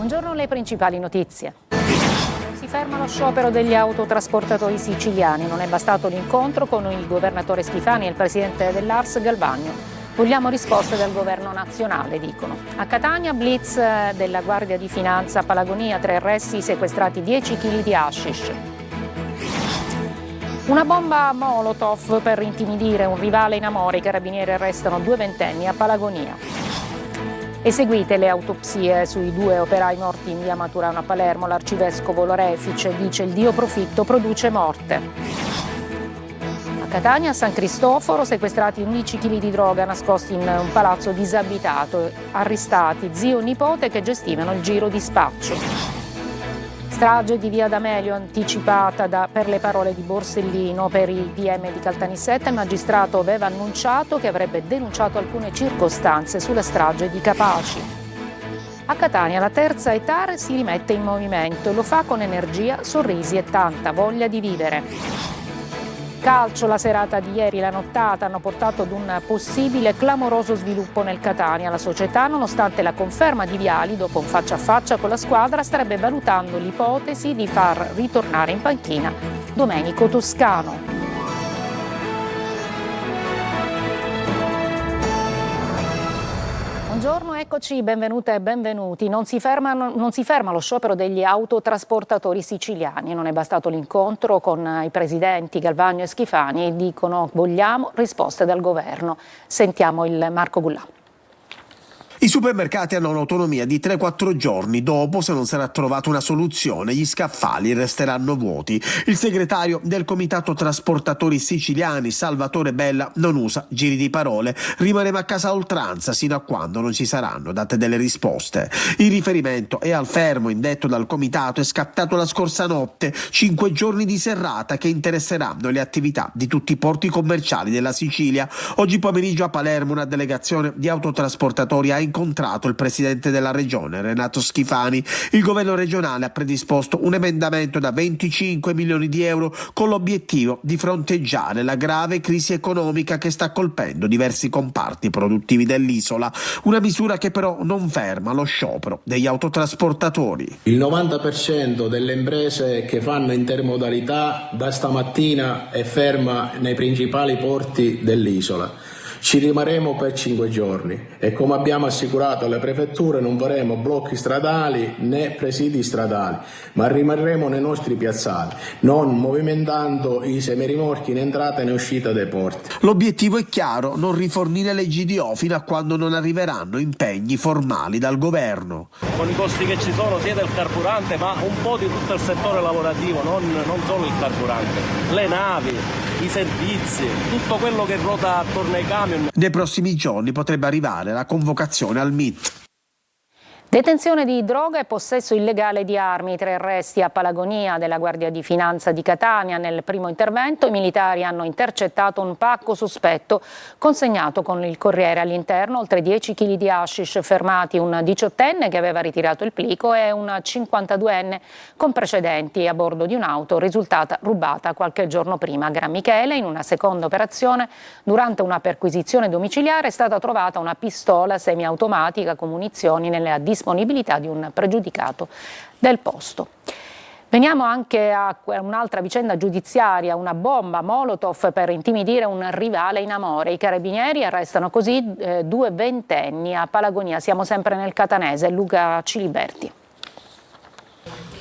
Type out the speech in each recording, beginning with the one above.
Buongiorno, le principali notizie. Si ferma lo sciopero degli autotrasportatori siciliani. Non è bastato l'incontro con il governatore Schifani e il presidente dell'ARS Galvagno. Vogliamo risposte dal governo nazionale, dicono. A Catania, blitz della Guardia di Finanza, Palagonia, 3 arresti, sequestrati 10 kg di hashish. Una bomba Molotov per intimidire un rivale in amore. I carabinieri arrestano 2 ventenni a Palagonia. Eseguite le autopsie sui 2 operai morti in via Maturana a Palermo. L'arcivescovo Lorefice dice il Dio profitto produce morte. A Catania, a San Cristoforo, sequestrati 11 kg di droga nascosti in un palazzo disabitato. Arrestati zio e nipote che gestivano il giro di spaccio. Strage di via D'Amelio anticipata per le parole di Borsellino. Per il PM di Caltanissetta il magistrato aveva annunciato che avrebbe denunciato alcune circostanze sulla strage di Capaci. A Catania la terza età si rimette in movimento e lo fa con energia, sorrisi e tanta voglia di vivere. Calcio, la serata di ieri e la nottata hanno portato ad un possibile clamoroso sviluppo nel Catania. La società, nonostante la conferma di Viali dopo un faccia a faccia con la squadra, starebbe valutando l'ipotesi di far ritornare in panchina Domenico Toscano. Buongiorno, eccoci, benvenute e benvenuti. Non si ferma lo sciopero degli autotrasportatori siciliani. Non è bastato l'incontro con i presidenti Galvagno e Schifani e dicono vogliamo risposte dal governo. Sentiamo il Marco Gullà. I supermercati hanno un'autonomia di 3-4 giorni, dopo se non sarà trovata una soluzione gli scaffali resteranno vuoti. Il segretario del Comitato Trasportatori Siciliani, Salvatore Bella, non usa giri di parole, rimarremo a casa a oltranza sino a quando non ci saranno date delle risposte. Il riferimento è al fermo indetto dal Comitato, è scattato la scorsa notte, 5 giorni di serrata che interesseranno le attività di tutti i porti commerciali della Sicilia. Oggi pomeriggio a Palermo una delegazione di autotrasportatori ha incontrato il presidente della regione Renato Schifani. Il governo regionale ha predisposto un emendamento da 25 milioni di euro con l'obiettivo di fronteggiare la grave crisi economica che sta colpendo diversi comparti produttivi dell'isola, una misura che però non ferma lo sciopero degli autotrasportatori. Il 90% delle imprese che fanno intermodalità da stamattina è ferma nei principali porti dell'isola. Ci rimarremo per 5 giorni e, come abbiamo assicurato alle prefetture, non faremo blocchi stradali né presidi stradali, ma rimarremo nei nostri piazzali, non movimentando i semirimorchi in entrata e in uscita dai porti. L'obiettivo è chiaro, non rifornire le GDO fino a quando non arriveranno impegni formali dal governo. Con i costi che ci sono sia del carburante ma un po' di tutto il settore lavorativo, non solo il carburante, le navi, i servizi, tutto quello che ruota attorno ai camion. Nei prossimi giorni potrebbe arrivare la convocazione al MIT. Detenzione di droga e possesso illegale di armi, 3 arresti a Palagonia della Guardia di Finanza di Catania. Nel primo intervento i militari hanno intercettato un pacco sospetto consegnato con il Corriere all'interno, oltre 10 kg di hashish, fermati un 18enne che aveva ritirato il plico e un 52enne con precedenti a bordo di un'auto risultata rubata qualche giorno prima. A Gran Michele, in una seconda operazione, durante una perquisizione domiciliare è stata trovata una pistola semiautomatica con munizioni nella disponibilità di un pregiudicato del posto. Veniamo anche a un'altra vicenda giudiziaria, una bomba Molotov per intimidire un rivale in amore. I carabinieri arrestano così 2 ventenni a Palagonia. Siamo sempre nel catanese. Luca Ciliberti.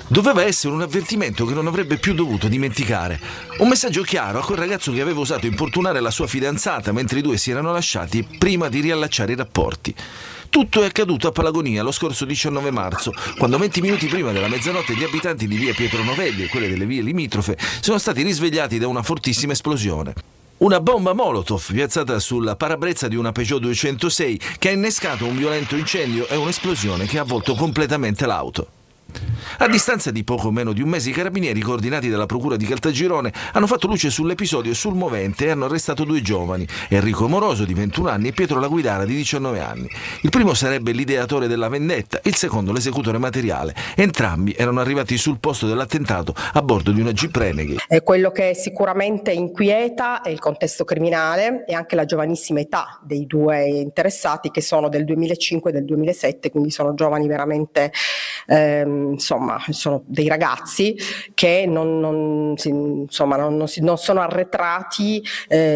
Doveva essere un avvertimento che non avrebbe più dovuto dimenticare. Un messaggio chiaro a quel ragazzo che aveva osato importunare la sua fidanzata mentre i due si erano lasciati prima di riallacciare i rapporti. Tutto è accaduto a Palagonia lo scorso 19 marzo, quando 20 minuti prima della mezzanotte gli abitanti di via Pietro Novelli e quelle delle vie limitrofe sono stati risvegliati da una fortissima esplosione. Una bomba Molotov piazzata sulla parabrezza di una Peugeot 206 che ha innescato un violento incendio e un'esplosione che ha avvolto completamente l'auto. A distanza di poco meno di un mese i carabinieri coordinati dalla procura di Caltagirone hanno fatto luce sull'episodio sul movente e hanno arrestato 2 giovani, Enrico Moroso di 21 anni e Pietro Laguidara di 19 anni. Il primo sarebbe l'ideatore della vendetta, il secondo l'esecutore materiale. Entrambi erano arrivati sul posto dell'attentato a bordo di una Jeep Renegade. Quello che sicuramente inquieta è il contesto criminale e anche la giovanissima età dei 2 interessati, che sono del 2005 e del 2007, quindi sono giovani veramente insomma sono dei ragazzi che non sono arretrati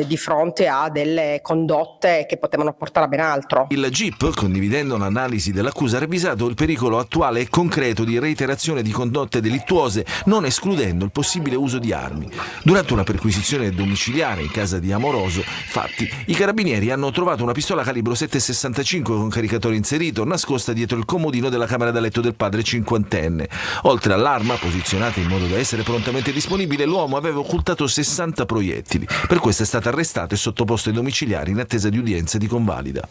di fronte a delle condotte che potevano portare a ben altro. Il GIP, condividendo l'analisi dell'accusa, ha revisato il pericolo attuale e concreto di reiterazione di condotte delittuose, non escludendo il possibile uso di armi. Durante una perquisizione domiciliare in casa di Amoroso, infatti, i carabinieri hanno trovato una pistola calibro 7,65 con caricatore inserito, nascosta dietro il comodino della camera da letto del padre cinquantenne. Oltre all'arma, posizionata in modo da essere prontamente disponibile, l'uomo aveva occultato 60 proiettili. Per questo è stato arrestato e sottoposto ai domiciliari in attesa di udienza di convalida.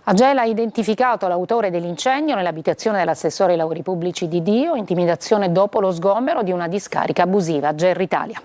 Agela ha identificato l'autore dell'incendio nell'abitazione dell'assessore ai lavori pubblici di Dio, intimidazione dopo lo sgombero di una discarica abusiva. GR Italia.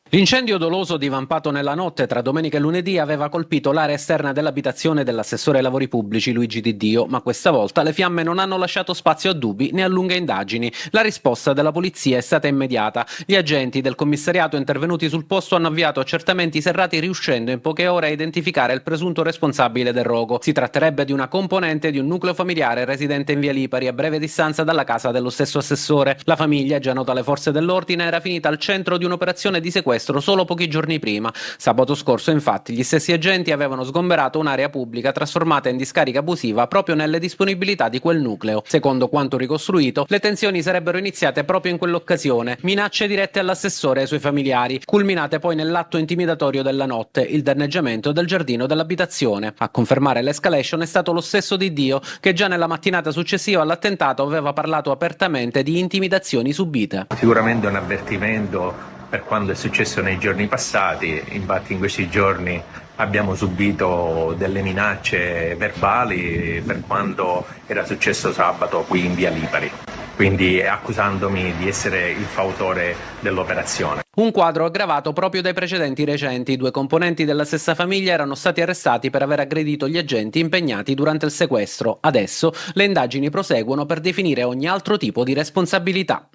L'incendio doloso divampato nella notte tra domenica e lunedì aveva colpito l'area esterna dell'abitazione dell'assessore ai lavori pubblici Luigi Di Dio, ma questa volta le fiamme non hanno lasciato spazio a dubbi né a lunghe indagini. La risposta della polizia è stata immediata. Gli agenti del commissariato intervenuti sul posto hanno avviato accertamenti serrati, riuscendo in poche ore a identificare il presunto responsabile del rogo. Si tratterebbe di una componente di un nucleo familiare residente in via Lipari, a breve distanza dalla casa dello stesso assessore. La famiglia, già nota alle forze dell'ordine, era finita al centro di un'operazione di sequestro solo pochi giorni prima. Sabato scorso, infatti, gli stessi agenti avevano sgomberato un'area pubblica trasformata in discarica abusiva proprio nelle disponibilità di quel nucleo. Secondo quanto ricostruito, le tensioni sarebbero iniziate proprio in quell'occasione. Minacce dirette all'assessore e ai suoi familiari, culminate poi nell'atto intimidatorio della notte, il danneggiamento del giardino dell'abitazione. A confermare l'escalation è stato lo stesso Di Dio, che già nella mattinata successiva all'attentato aveva parlato apertamente di intimidazioni subite. Sicuramente un avvertimento per quanto è successo nei giorni passati. Infatti in questi giorni abbiamo subito delle minacce verbali per quanto era successo sabato qui in via Lipari, quindi accusandomi di essere il fautore dell'operazione. Un quadro aggravato proprio dai precedenti recenti. 2 componenti della stessa famiglia erano stati arrestati per aver aggredito gli agenti impegnati durante il sequestro. Adesso le indagini proseguono per definire ogni altro tipo di responsabilità.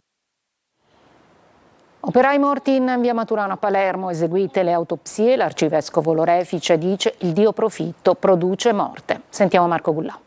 Operai morti in via Maturana a Palermo, eseguite le autopsie, l'arcivescovo Lorefice dice il Dio profitto produce morte. Sentiamo Marco Gullà.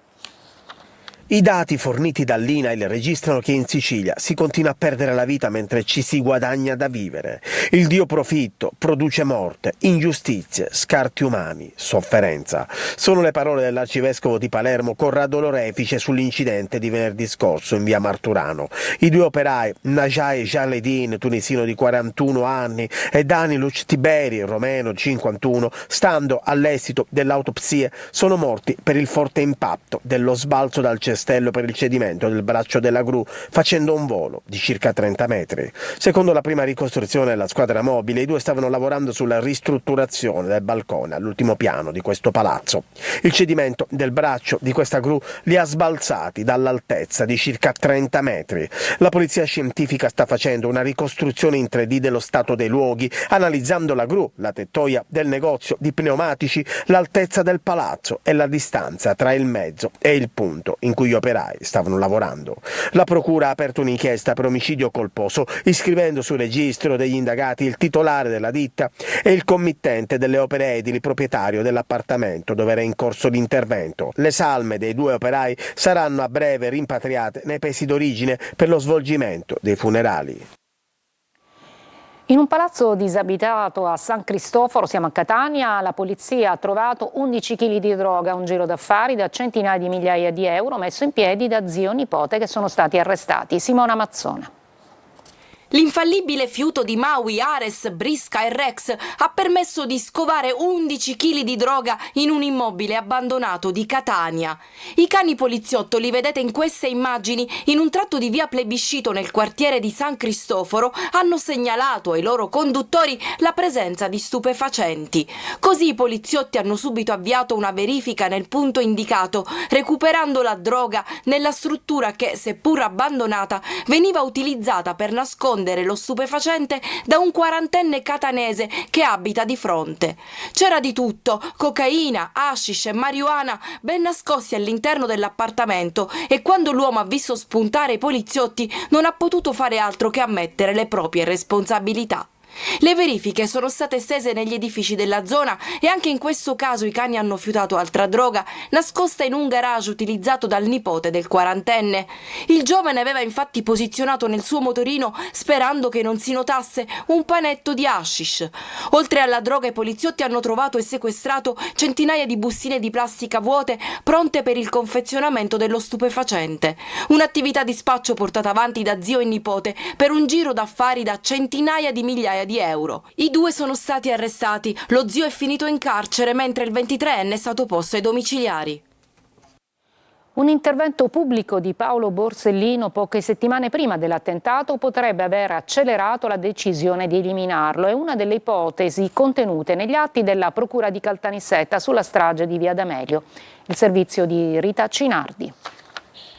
I dati forniti dall'INAIL registrano che in Sicilia si continua a perdere la vita mentre ci si guadagna da vivere. Il Dio profitto produce morte, ingiustizie, scarti umani, sofferenza. Sono le parole dell'arcivescovo di Palermo Corrado Lorefice sull'incidente di venerdì scorso in via Marturano. I 2 operai, Najai Jaledin, tunisino di 41 anni, e Dani Luc Tiberi, romeno 51, stando all'esito dell'autopsia, sono morti per il forte impatto dello sbalzo dal cestello per il cedimento del braccio della gru, facendo un volo di circa 30 metri. Secondo la prima ricostruzione della squadra mobile, i 2 stavano lavorando sulla ristrutturazione del balcone all'ultimo piano di questo palazzo. Il cedimento del braccio di questa gru li ha sbalzati dall'altezza di circa 30 metri. La polizia scientifica sta facendo una ricostruzione in 3D dello stato dei luoghi, analizzando la gru, la tettoia del negozio di pneumatici, l'altezza del palazzo e la distanza tra il mezzo e il punto in cui gli operai stavano lavorando. La procura ha aperto un'inchiesta per omicidio colposo, iscrivendo sul registro degli indagati il titolare della ditta e il committente delle opere edili proprietario dell'appartamento dove era in corso l'intervento. Le salme dei 2 operai saranno a breve rimpatriate nei paesi d'origine per lo svolgimento dei funerali. In un palazzo disabitato a San Cristoforo, siamo a Catania, la polizia ha trovato 11 kg di droga, un giro d'affari da centinaia di migliaia di euro messo in piedi da zio e nipote che sono stati arrestati. Simona Mazzone. L'infallibile fiuto di Maui, Ares, Brisca e Rex ha permesso di scovare 11 kg di droga in un immobile abbandonato di Catania. I cani poliziotto li vedete in queste immagini in un tratto di via Plebiscito nel quartiere di San Cristoforo hanno segnalato ai loro conduttori la presenza di stupefacenti. Così i poliziotti hanno subito avviato una verifica nel punto indicato, recuperando la droga nella struttura che, seppur abbandonata, veniva utilizzata per nascondere lo stupefacente da un 40enne catanese che abita di fronte. C'era di tutto: cocaina, hashish e marijuana ben nascosti all'interno dell'appartamento, e quando l'uomo ha visto spuntare i poliziotti non ha potuto fare altro che ammettere le proprie responsabilità. Le verifiche sono state estese negli edifici della zona e anche in questo caso i cani hanno fiutato altra droga nascosta in un garage utilizzato dal nipote del quarantenne. Il giovane aveva infatti posizionato nel suo motorino, sperando che non si notasse, un panetto di hashish. Oltre alla droga, i poliziotti hanno trovato e sequestrato centinaia di bustine di plastica vuote pronte per il confezionamento dello stupefacente. Un'attività di spaccio portata avanti da zio e nipote per un giro d'affari da centinaia di migliaia di euro. I due sono stati arrestati. Lo zio è finito in carcere mentre il 23enne è stato posto ai domiciliari. Un intervento pubblico di Paolo Borsellino poche settimane prima dell'attentato potrebbe aver accelerato la decisione di eliminarlo. È una delle ipotesi contenute negli atti della Procura di Caltanissetta sulla strage di Via D'Amelio. Il servizio di Rita Cinardi.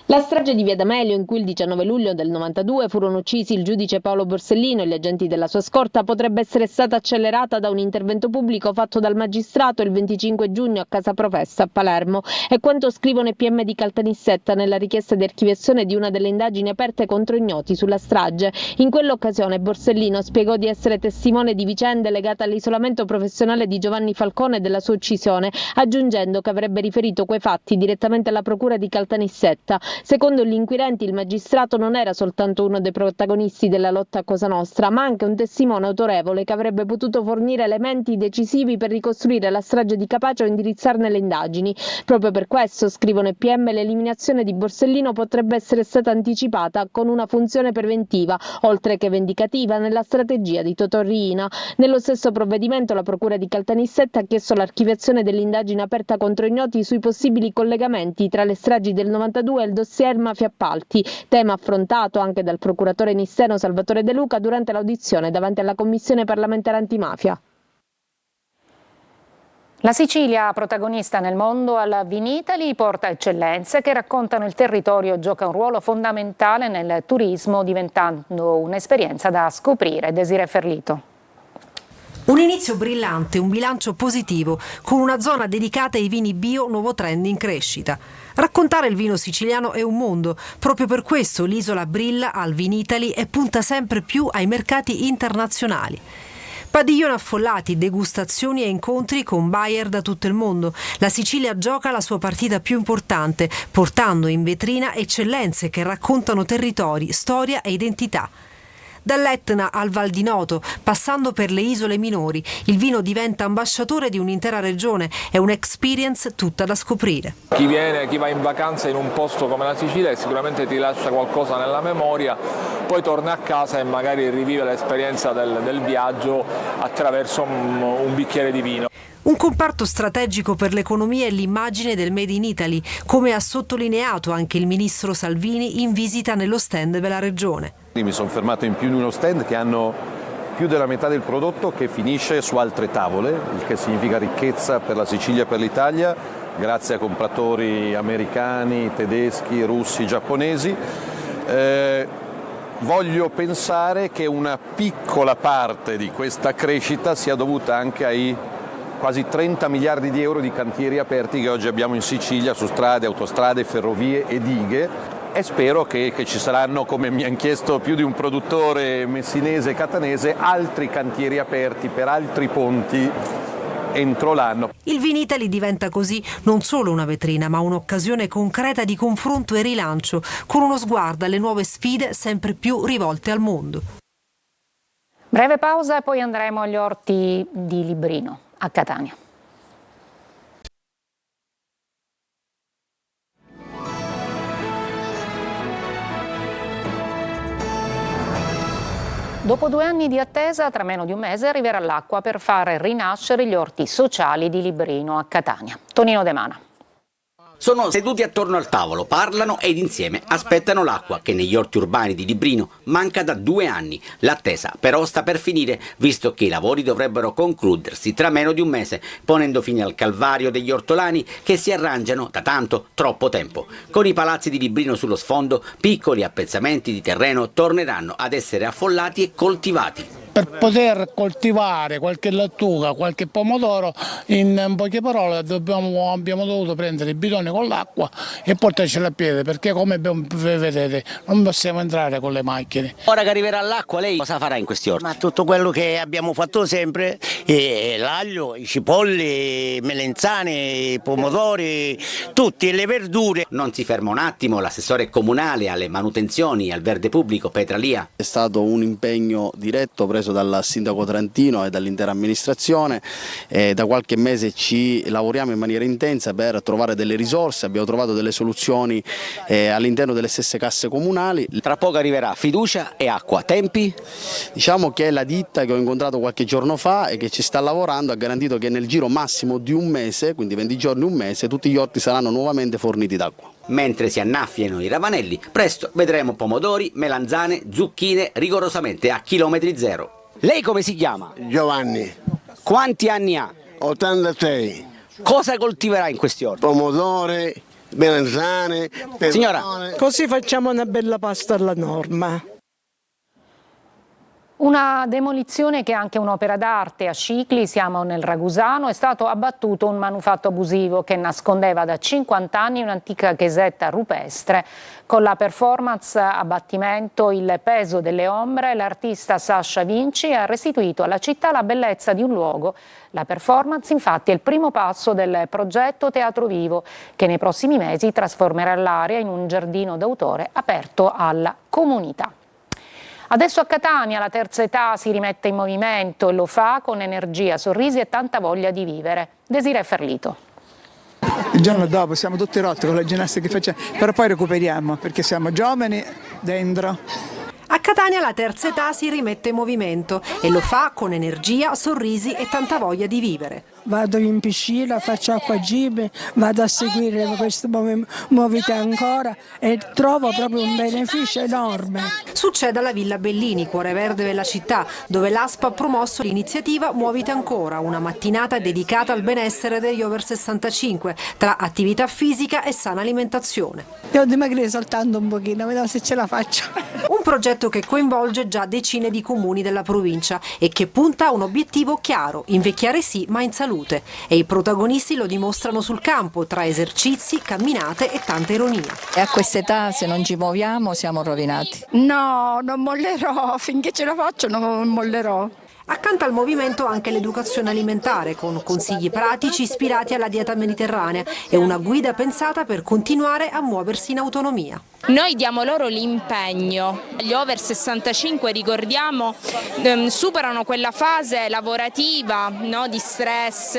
La strage di Via D'Amelio, in cui il 19 luglio del 92 furono uccisi il giudice Paolo Borsellino e gli agenti della sua scorta, potrebbe essere stata accelerata da un intervento pubblico fatto dal magistrato il 25 giugno a Casa Professa a Palermo. È quanto scrivono i PM di Caltanissetta nella richiesta di archiviazione di una delle indagini aperte contro ignoti sulla strage. In quell'occasione Borsellino spiegò di essere testimone di vicende legate all'isolamento professionale di Giovanni Falcone e della sua uccisione, aggiungendo che avrebbe riferito quei fatti direttamente alla Procura di Caltanissetta. Secondo gli inquirenti, il magistrato non era soltanto uno dei protagonisti della lotta a Cosa Nostra, ma anche un testimone autorevole che avrebbe potuto fornire elementi decisivi per ricostruire la strage di Capaci o indirizzarne le indagini. Proprio per questo, scrivono i PM, l'eliminazione di Borsellino potrebbe essere stata anticipata con una funzione preventiva, oltre che vendicativa, nella strategia di Totò Riina. Nello stesso provvedimento la Procura di Caltanissetta ha chiesto l'archiviazione dell'indagine aperta contro ignoti sui possibili collegamenti tra le stragi del 92 e il dossier mafia appalti, tema affrontato anche dal procuratore nisseno Salvatore De Luca durante l'audizione davanti alla Commissione parlamentare antimafia. La Sicilia, protagonista nel mondo alla Vinitaly, porta eccellenze che raccontano il territorio e gioca un ruolo fondamentale nel turismo, diventando un'esperienza da scoprire. Desiree Ferlito. Un inizio brillante, un bilancio positivo, con una zona dedicata ai vini bio, nuovo trend in crescita. Raccontare il vino siciliano è un mondo, proprio per questo l'isola brilla al Vinitaly e punta sempre più ai mercati internazionali. Padiglioni affollati, degustazioni e incontri con buyer da tutto il mondo. La Sicilia gioca la sua partita più importante, portando in vetrina eccellenze che raccontano territori, storia e identità. Dall'Etna al Val di Noto, passando per le isole minori, il vino diventa ambasciatore di un'intera regione, è un'experience tutta da scoprire. Chi va in vacanza in un posto come la Sicilia sicuramente ti lascia qualcosa nella memoria, poi torna a casa e magari rivive l'esperienza del viaggio attraverso un bicchiere di vino. Un comparto strategico per l'economia e l'immagine del Made in Italy, come ha sottolineato anche il ministro Salvini in visita nello stand della regione. Mi sono fermato in più di uno stand che hanno più della metà del prodotto che finisce su altre tavole, il che significa ricchezza per la Sicilia e per l'Italia, grazie a compratori americani, tedeschi, russi, giapponesi. Voglio pensare che una piccola parte di questa crescita sia dovuta anche ai quasi 30 miliardi di euro di cantieri aperti che oggi abbiamo in Sicilia su strade, autostrade, ferrovie e dighe, e spero che ci saranno, come mi hanno chiesto più di un produttore messinese e catanese, altri cantieri aperti per altri ponti entro l'anno. Il Vinitaly diventa così non solo una vetrina, ma un'occasione concreta di confronto e rilancio, con uno sguardo alle nuove sfide sempre più rivolte al mondo. Breve pausa e poi andremo agli orti di Librino, a Catania. Dopo 2 anni di attesa, tra meno di un mese arriverà l'acqua per far rinascere gli orti sociali di Librino a Catania. Tonino De Mana. Sono seduti attorno al tavolo, parlano ed insieme aspettano l'acqua che negli orti urbani di Librino manca da 2 anni. L'attesa però sta per finire, visto che i lavori dovrebbero concludersi tra meno di un mese, ponendo fine al calvario degli ortolani che si arrangiano da troppo tempo. Con i palazzi di Librino sullo sfondo, piccoli appezzamenti di terreno torneranno ad essere affollati e coltivati. per poter coltivare qualche lattuga, qualche pomodoro, in poche parole abbiamo dovuto prendere i bidoni con l'acqua e portarcela a piede, perché come vedete non possiamo entrare con le macchine. Ora che arriverà l'acqua, lei cosa farà in questi orti? Ma tutto quello che abbiamo fatto sempre, l'aglio, i cipolli, melenzane, i pomodori, tutte le verdure. Non si ferma un attimo l'assessore comunale alle manutenzioni e al verde pubblico Petra Lia. È stato un impegno diretto preso dal sindaco Trantino e dall'intera amministrazione. Da qualche mese ci lavoriamo in maniera intensa per trovare delle risorse, abbiamo trovato delle soluzioni all'interno delle stesse casse comunali. Tra poco arriverà fiducia e acqua. Tempi? Diciamo che la ditta che ho incontrato qualche giorno fa e che ci sta lavorando ha garantito che nel giro massimo di un mese, quindi 20 giorni, un mese, tutti gli orti saranno nuovamente forniti d'acqua. Mentre si annaffiano i ravanelli, presto vedremo pomodori, melanzane, zucchine rigorosamente a chilometri zero. Lei come si chiama? Giovanni. Quanti anni ha? 86. Cosa coltiverà in questi orti? Pomodori, melanzane, peperone. Signora, così facciamo una bella pasta alla norma. Una demolizione che è anche un'opera d'arte. A Scicli, siamo nel Ragusano, è stato abbattuto un manufatto abusivo che nascondeva da 50 anni un'antica chiesetta rupestre. Con la performance Abbattimento il peso delle ombre, l'artista Sasha Vinci ha restituito alla città la bellezza di un luogo. La performance infatti è il primo passo del progetto Teatro Vivo, che nei prossimi mesi trasformerà l'area in un giardino d'autore aperto alla comunità. Adesso a Catania la terza età si rimette in movimento e lo fa con energia, sorrisi e tanta voglia di vivere. Desiree Ferlito. Il giorno dopo siamo tutti rotti con la ginnastica che facciamo, però poi recuperiamo perché siamo giovani dentro. A Catania la terza età si rimette in movimento e lo fa con energia, sorrisi e tanta voglia di vivere. Vado in piscina, faccio acqua gym, vado a seguire questo Muoviti Ancora e trovo proprio un beneficio enorme. Succede alla Villa Bellini, cuore verde della città, dove l'ASP ha promosso l'iniziativa Muoviti Ancora, una mattinata dedicata al benessere degli over 65, tra attività fisica e sana alimentazione. Devo dimagrire soltanto un pochino, vediamo se ce la faccio. Un progetto che coinvolge già decine di comuni della provincia e che punta a un obiettivo chiaro, invecchiare sì, ma in salute. E i protagonisti lo dimostrano sul campo, tra esercizi, camminate e tanta ironia. E a quest'età se non ci muoviamo siamo rovinati. No, non mollerò, finché ce la faccio non mollerò. Accanto al movimento anche l'educazione alimentare, con consigli pratici ispirati alla dieta mediterranea e una guida pensata per continuare a muoversi in autonomia. Noi diamo loro l'impegno. Gli over 65, ricordiamo, superano quella fase lavorativa, no, di stress,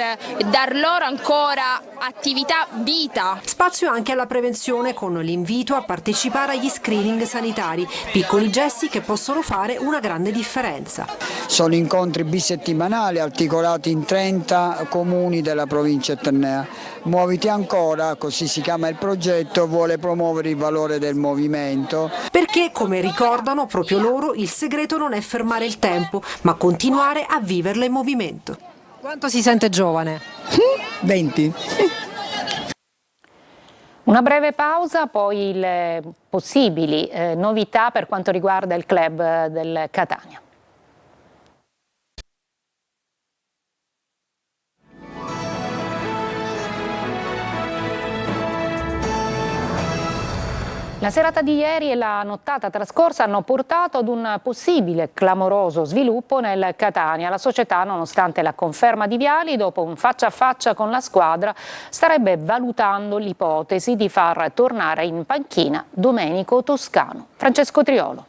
dar loro ancora attività, vita. Spazio anche alla prevenzione con l'invito a partecipare agli screening sanitari, piccoli gesti che possono fare una grande differenza. Sono incontri bisettimanali articolati in 30 comuni della provincia etnea. Muoviti Ancora, così si chiama il progetto, vuole promuovere il valore del movimento. Perché, come ricordano proprio loro, il segreto non è fermare il tempo, ma continuare a viverla in movimento. Quanto si sente giovane? 20. Una breve pausa, poi le possibili novità per quanto riguarda il club del Catania. La serata di ieri e la nottata trascorsa hanno portato ad un possibile clamoroso sviluppo nel Catania. La società, nonostante la conferma di Viali, dopo un faccia a faccia con la squadra, starebbe valutando l'ipotesi di far tornare in panchina Domenico Toscano. Francesco Triolo.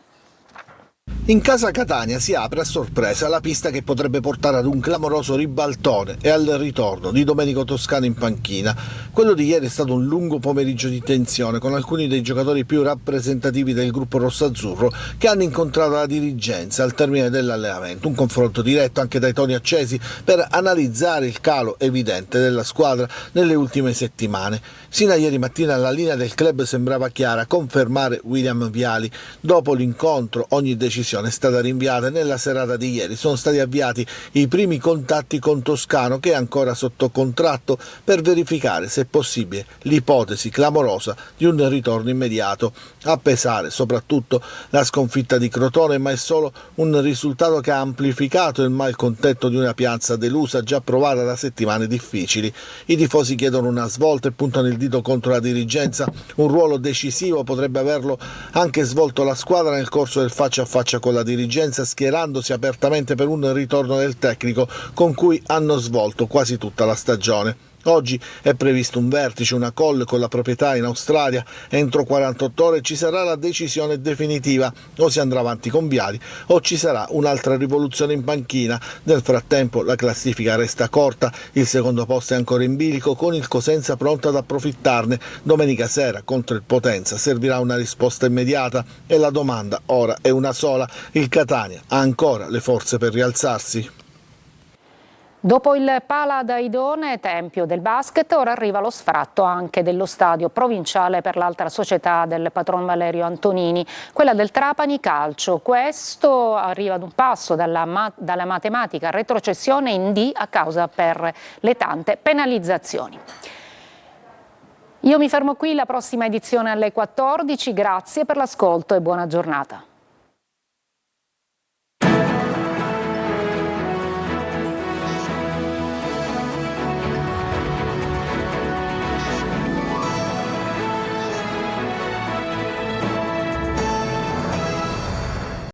In casa Catania si apre a sorpresa la pista che potrebbe portare ad un clamoroso ribaltone e al ritorno di Domenico Toscano in panchina. Quello di ieri è stato un lungo pomeriggio di tensione con alcuni dei giocatori più rappresentativi del gruppo rossazzurro che hanno incontrato la dirigenza al termine dell'allenamento. Un confronto diretto anche dai toni accesi per analizzare il calo evidente della squadra nelle ultime settimane. Sino a ieri mattina la linea del club sembrava chiara, confermare William Viali. Dopo l'incontro ogni decisione decisione è stata rinviata e nella serata di ieri sono stati avviati i primi contatti con Toscano, che è ancora sotto contratto, per verificare se è possibile l'ipotesi clamorosa di un ritorno immediato. A pesare soprattutto la sconfitta di Crotone, ma è solo un risultato che ha amplificato il malcontento di una piazza delusa già provata da settimane difficili. I tifosi chiedono una svolta e puntano il dito contro la dirigenza. Un ruolo decisivo potrebbe averlo anche svolto la squadra nel corso del faccia a faccia con la dirigenza, schierandosi apertamente per un ritorno del tecnico con cui hanno svolto quasi tutta la stagione. Oggi è previsto un vertice, una call con la proprietà in Australia. Entro 48 ore ci sarà la decisione definitiva: o si andrà avanti con Viali o ci sarà un'altra rivoluzione in panchina. Nel frattempo la classifica resta corta, il secondo posto è ancora in bilico, con il Cosenza pronto ad approfittarne. Domenica sera contro il Potenza servirà una risposta immediata e la domanda ora è una sola: il Catania ha ancora le forze per rialzarsi? Dopo il Pala d'Aidone, tempio del basket, ora arriva lo sfratto anche dello stadio provinciale per l'altra società del patron Valerio Antonini, quella del Trapani Calcio. Questo arriva ad un passo dalla matematica retrocessione in D a causa per le tante penalizzazioni. Io mi fermo qui, la prossima edizione alle 14, grazie per l'ascolto e buona giornata.